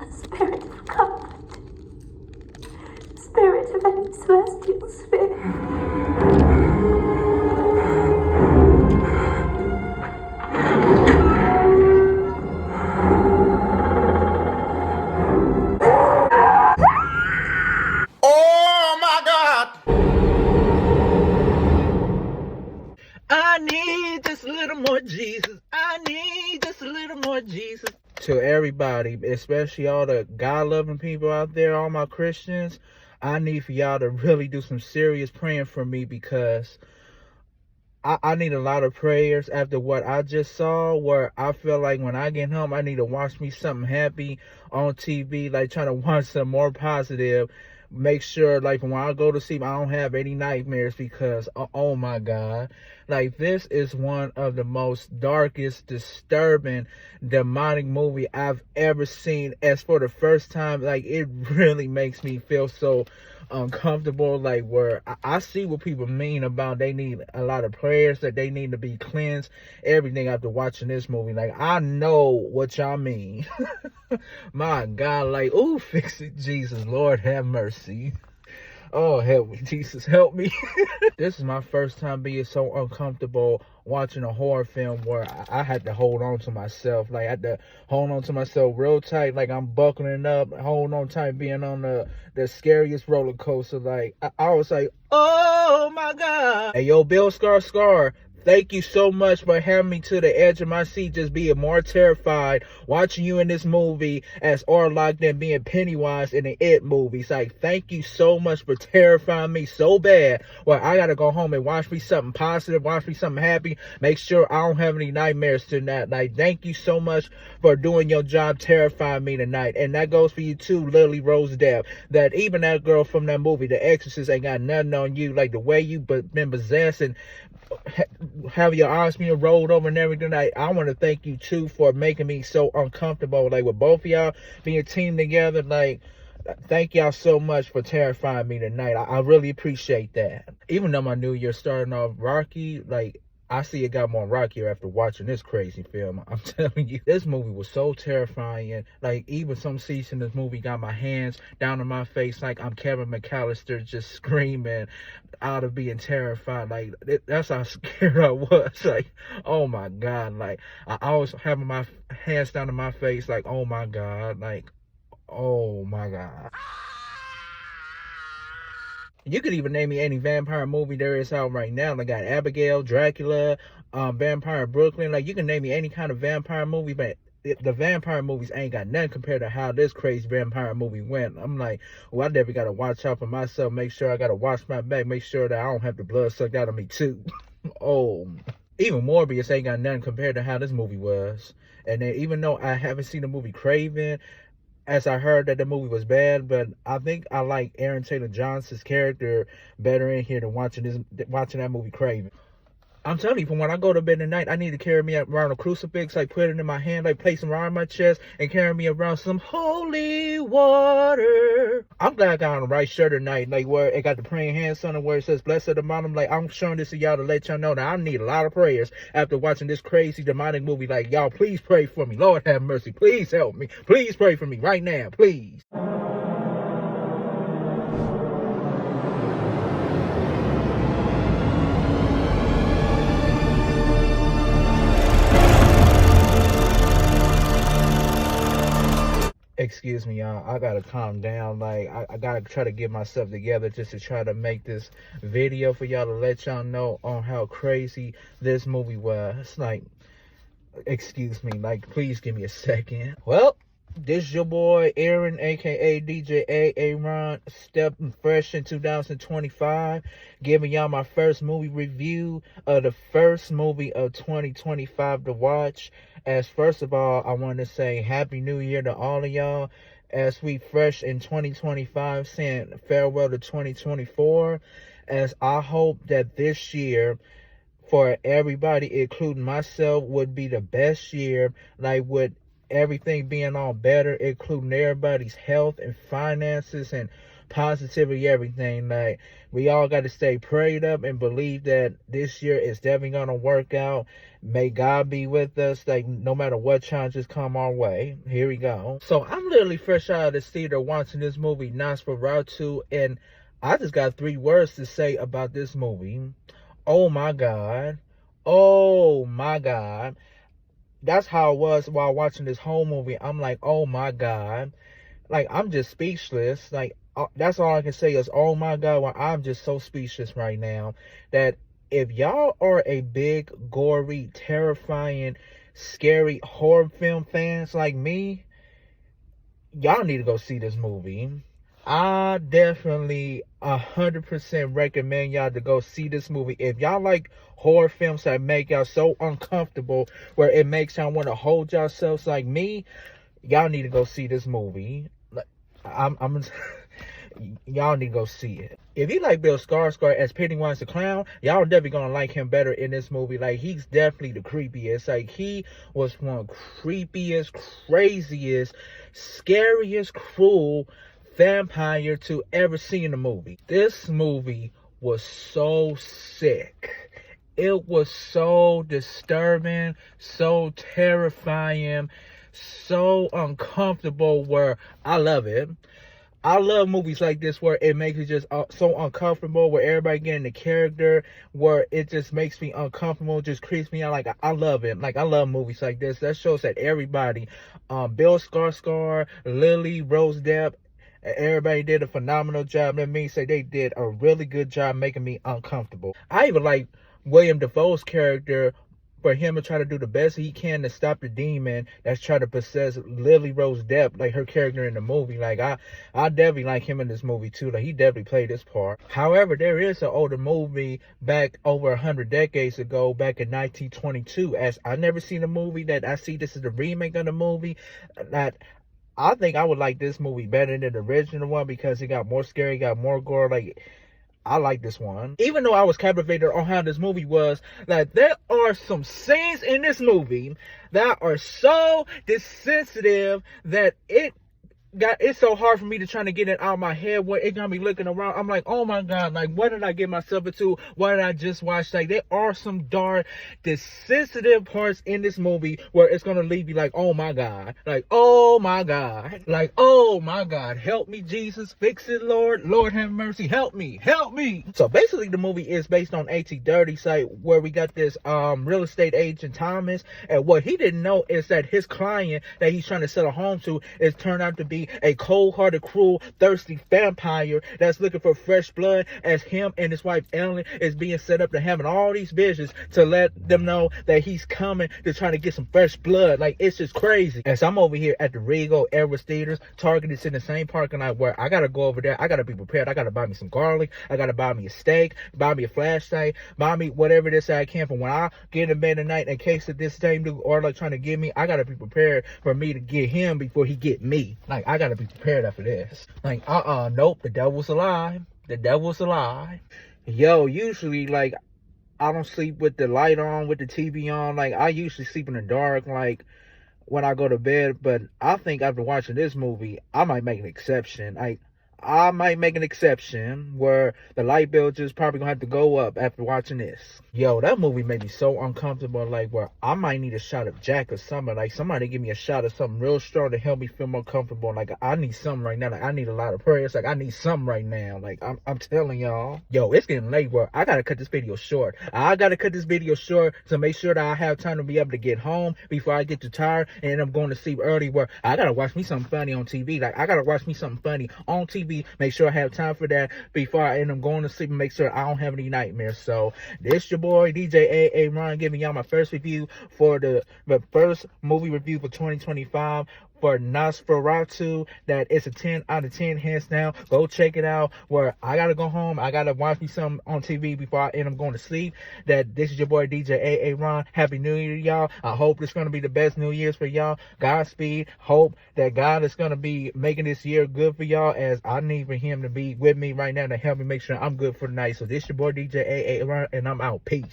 The spirit of God, spirit of any celestial spirit. Oh my God! I need just a little more Jesus. I need just a little more Jesus. To everybody, especially all the God-loving people out there, all my Christians, I need for y'all to really do some serious praying for me, because I need a lot of prayers after what I just saw, where I feel like when I get home, I need to watch me something happy on TV, like trying to watch some more positive. Make sure, like, when I go to sleep, I don't have any nightmares, because, oh my God, like, this is one of the most darkest, disturbing, demonic movie I've ever seen. As for the first time, like, it really makes me feel so uncomfortable, like, where I see what people mean about they need a lot of prayers, that they need to be cleansed, everything, after watching this movie. Like, I know what y'all mean. My God, like, ooh, fix it, Jesus, Lord have mercy. Oh, help me, Jesus, help me. This is my first time being so uncomfortable watching a horror film, where I had to hold on to myself. Like, I had to hold on to myself real tight, like I'm buckling up, holding on tight, being on the scariest roller coaster. Like, I was like, oh my God. Hey, yo, Bill Scar, thank you so much for having me to the edge of my seat, just being more terrified watching you in this movie as Orlok than being Pennywise in the It movies. Like, thank you so much for terrifying me so bad, well, I gotta go home and watch me something positive, watch me something happy, make sure I don't have any nightmares tonight. Like, thank you so much for doing your job, terrifying me tonight. And that goes for you too, Lily Rose Depp. That even that girl from that movie, The Exorcist, ain't got nothing on you. Like, the way you been possessed and have your eyes being rolled over and everything. I want to thank you too for making me so uncomfortable, like, with both of y'all being teamed together. Like, thank y'all so much for terrifying me tonight. I really appreciate that. Even though my new year starting off rocky, like, I see it got more rockier after watching this crazy film. I'm telling you, this movie was so terrifying. Like, even some scenes in this movie got my hands down on my face, like I'm Kevin McAllister, just screaming out of being terrified. Like, that's how scared I was. Like, oh my God. Like, I was having my hands down on my face, like, oh my God. Like, oh my God. You could even name me any vampire movie there is out right now. Like, got Abigail, Dracula, Vampire Brooklyn. Like, you can name me any kind of vampire movie, but the vampire movies ain't got nothing compared to how this crazy vampire movie went. I'm like, well, I definitely got to watch out for myself, make sure I got to watch my back, make sure that I don't have the blood sucked out of me too. Oh, even Morbius ain't got nothing compared to how this movie was. And then, even though I haven't seen the movie Craven, as I heard that the movie was bad, but I think I like Aaron Taylor Johnson's character better in here than watching that movie Craven. I'm telling you, from when I go to bed at night, I need to carry me around a crucifix, like put it in my hand, like place it around my chest, and carry me around some holy water. I'm glad I got on the right shirt tonight, like where it got the praying hands on it, where it says blessed at the bottom. Like, I'm showing this to y'all to let y'all know that I need a lot of prayers after watching this crazy demonic movie. Like, y'all, please pray for me. Lord have mercy. Please help me. Please pray for me right now, please. Excuse me, y'all. I gotta calm down. Like, I gotta try to get myself together just to try to make this video for y'all, to let y'all know on how crazy this movie was. Like, excuse me. Like, please give me a second. Well, this your boy Aaron, aka DJ Aaron, stepping fresh in 2025, giving y'all my first movie review of the first movie of 2025 to watch. As first of all, I want to say Happy New Year to all of y'all, as we fresh in 2025, saying farewell to 2024, as I hope that this year, for everybody, including myself, would be the best year, like with everything being all better, including everybody's health and finances and positivity, everything. Like, we all got to stay prayed up and believe that this year is definitely going to work out. May God be with us, like, no matter what challenges come our way. Here we go. So I'm literally fresh out of the theater watching this movie, Nosferatu, and I just got 3 words to say about this movie. Oh my God. Oh my God. That's how I was while watching this whole movie. I'm like, oh my God. Like, I'm just speechless. Like, that's all I can say is, oh my God. Well, I'm just so speechless right now that if y'all are a big, gory, terrifying, scary horror film fans like me, y'all need to go see this movie. I definitely 100% recommend y'all to go see this movie. If y'all like horror films that make y'all so uncomfortable where it makes y'all want to hold yourselves like me, y'all need to go see this movie. I'm y'all need to go see it. If you like Bill Skarsgård as Pennywise the Clown, y'all definitely gonna like him better in this movie. Like, he's definitely the creepiest. Like, he was one of the creepiest, craziest, scariest, cruel vampire to ever see in a movie. This movie was so sick. It was so disturbing, so terrifying, so uncomfortable, where I love it. I love movies like this where it makes you just so uncomfortable, where everybody getting the character, where it just makes me uncomfortable, just creeps me out. Like, I love it. Like, I love movies like this. That shows that everybody, Bill Skarsgård, Lily Rose Depp, everybody did a phenomenal job. Let me say they did a really good job making me uncomfortable. I even like William Dafoe's character, for him to try to do the best he can to stop the demon that's trying to possess Lily Rose Depp, like her character in the movie. Like, I definitely like him in this movie too. Like, he definitely played this part. However, there is an older movie back over 100 decades ago, back in 1922. As I never seen a movie that I see this is the remake of the movie, that I think I would like this movie better than the original one because it got more scary, got more gore. Like, I like this one. Even though I was captivated on how this movie was, like, there are some scenes in this movie that are so desensitive that it's so hard for me to try to get it out of my head, where it got me looking around. I'm like, oh my God, like, what did I get myself into? What did I just watch? Like, there are some dark, sensitive parts in this movie where it's gonna leave you like, oh my God, like, oh my God, like, oh my God, help me, Jesus, fix it, Lord, Lord have mercy, help me, help me. So basically, the movie is based on A.T. Dirty site, where we got this real estate agent Thomas, and what he didn't know is that his client that he's trying to sell a home to is turned out to be a cold-hearted, cruel, thirsty vampire that's looking for fresh blood, as him and his wife Ellen is being set up to having all these visions to let them know that he's coming to try to get some fresh blood. Like, it's just crazy. As I'm over here at the Regal Airways Theaters, Target is in the same parking lot, where I gotta go over there. I gotta be prepared. I gotta buy me some garlic. I gotta buy me a steak, buy me a flashlight, buy me whatever it is that I can. For when I get in bed at night, in case of this same dude or like trying to get me, I gotta be prepared for me to get him before he get me. Like, I gotta be prepared after this. Like, nope, the devil's a lie. The devil's a lie. Yo, usually, like, I don't sleep with the light on, with the TV on. Like, I usually sleep in the dark, like, when I go to bed. But I think after watching this movie, I might make an exception. Like, I might make an exception where the light bill just probably gonna have to go up after watching this. Yo, that movie made me so uncomfortable, like, where I might need a shot of Jack or something. Like, somebody give me a shot of something real strong to help me feel more comfortable. Like, I need something right now. Like, I need a lot of prayers. Like, I need something right now. Like, I'm telling y'all. Yo, it's getting late, where I gotta cut this video short. I gotta cut this video short to make sure that I have time to be able to get home before I get too tired and I'm going to sleep early, where I gotta watch me something funny on TV. Like, I gotta watch me something funny on TV. Make sure I have time for that before I end up going to sleep, and make sure I don't have any nightmares. So this your boy DJ A Ron, giving y'all my first review for the first movie review for 2025 for Nosferatu. That it's a 10 out of 10 hands down. Go check it out. Where I gotta go home, I gotta watch me something on TV before I end up going to sleep. That this is your boy DJ A Ron. Happy New Year, y'all. I hope it's gonna be the best New Year's for y'all. Godspeed. Hope that God is gonna be making this year good for y'all, as I need for him to be with me right now to help me make sure I'm good for the night. So this your boy DJ A Ron, and I'm out. Peace.